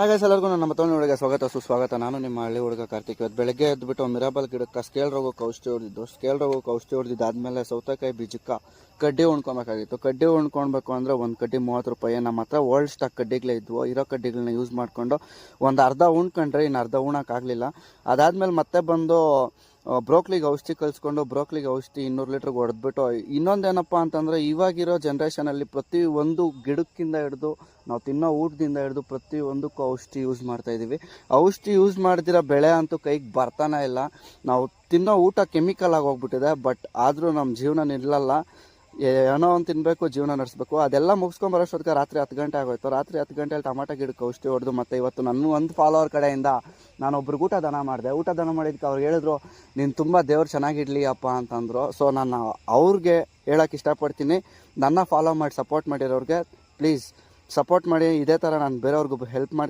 ಹಾಗಾಗಿ ಎಲ್ಲರಿಗೂ ನನ್ನ ಮತ್ತೊಂದು ಹುಡುಗ ಸ್ವಾಗತ ಸುಸ್ವಾಗತ. ನಾನು ನಿಮ್ಮ ಹಳ್ಳಿ ಹುಡುಗ ಕಾರ್ತಿಕ್. ಇವತ್ತು ಬೆಳಗ್ಗೆ ಎದ್ದುಬಿಟ್ಟು ಮಿರಾಬಲ್ ಗಿಡಕ್ಕೆ ಸ್ಕೇಲ್ ರೋಗಕ್ಕೆ ಔಷಧಿ ಹೊಡೆದಿದ್ದಾದ್ಮೇಲೆ ಸೌತೆಕಾಯಿ ಬೀಜಕ್ಕೆ ಕಡ್ಡಿ ಉಣ್ಕೊಬೇಕಾಗಿತ್ತು. ಕಡ್ಡಿ ಉಣ್ಕೊಳ್ಬೇಕು ಅಂದರೆ ಒಂದು ಕಡ್ಡಿ 30 ರೂಪಾಯಿ. ನಮ್ಮ ಹತ್ರ ಓಲ್ಡ್ ಸ್ಟಾಕ್ ಕಡ್ಡಿಗಳೇ ಇದ್ವು. ಇರೋ ಕಡ್ಡಿಗಳನ್ನ ಯೂಸ್ ಮಾಡಿಕೊಂಡು ಒಂದು ಅರ್ಧ ಉಣ್ಕೊಂಡ್ರೆ ಇನ್ನು ಅರ್ಧ ಉಣ್ಣೋಕ್ಕಾಗಲಿಲ್ಲ. ಅದಾದಮೇಲೆ ಮತ್ತೆ ಬಂದು ಬ್ರೋಕ್ಲಿಗೆ ಔಷಧಿ ಕಲಿಸ್ಕೊಂಡು ಬ್ರೋಕ್ಲಿಗೆ ಔಷಧಿ 200 ಲೀಟ್ರಿಗೆ ಹೊಡೆದ್ಬಿಟ್ಟು, ಇನ್ನೊಂದೇನಪ್ಪ ಅಂತಂದರೆ ಇವಾಗಿರೋ ಜನ್ರೇಷನಲ್ಲಿ ಪ್ರತಿಯೊಂದು ಗಿಡಕ್ಕಿಂತ ಹಿಡಿದು ನಾವು ತಿನ್ನೋ ಊಟದಿಂದ ಹಿಡಿದು ಪ್ರತಿಯೊಂದಕ್ಕೂ ಔಷಧಿ ಯೂಸ್ ಮಾಡ್ತಾಯಿದ್ದೀವಿ. ಔಷಧಿ ಯೂಸ್ ಮಾಡ್ದಿರೋ ಬೆಳೆ ಅಂತೂ ಕೈಗೆ ಬರ್ತಾನೆ ಇಲ್ಲ. ನಾವು ತಿನ್ನೋ ಊಟ ಕೆಮಿಕಲ್ ಆಗಿ ಹೋಗ್ಬಿಟ್ಟಿದೆ. ಬಟ್ ಆದರೂ ನಮ್ಮ ಜೀವನ ನಿಲ್ಲಲ್ಲ. ಏನೋ ಒಂದು ತಿನ್ನಬೇಕು, ಜೀವನ ನಡೆಸಬೇಕು. ಅದೆಲ್ಲ ಮುಗಿಸ್ಕೊಂಬರೋಷ್ಟೊತ್ತಿಗೆ ರಾತ್ರಿ 10 ಗಂಟೆ ಆಗೋಯ್ತು. ರಾತ್ರಿ 10 ಗಂಟೆಯಲ್ಲಿ ಟೊಮಾಟೊ ಗಿಡಕ್ಕೆ ಔಷಧಿ ಹೊಡೆದು ಮತ್ತು ಇವತ್ತು ನನ್ನ ಒಂದು ಫಾಲೋವರ್ ಕಡೆಯಿಂದ ನಾನೊಬ್ರಿಗೆ ಊಟ ದಾನ ಮಾಡಿದೆ. ಊಟ ದಾನ ಮಾಡಿದ್ದಕ್ಕೆ ಅವ್ರು ಹೇಳಿದ್ರು, ನೀನು ತುಂಬ ದೇವ್ರು ಚೆನ್ನಾಗಿಡ್ಲಿ ಅಪ್ಪ ಅಂತಂದರು. ಸೊ ನಾನು ಅವ್ರಿಗೆ ಹೇಳೋಕ್ಕೆ ಇಷ್ಟಪಡ್ತೀನಿ, ನನ್ನ ಫಾಲೋ ಮಾಡಿ ಸಪೋರ್ಟ್ ಮಾಡಿರೋರಿಗೆ ಪ್ಲೀಸ್ ಸಪೋರ್ಟ್ ಮಾಡಿ. ಇದೇ ಥರ ನಾನು ಬೇರೆಯವ್ರಿಗೂ ಹೆಲ್ಪ್ ಮಾಡ್ತೀನಿ.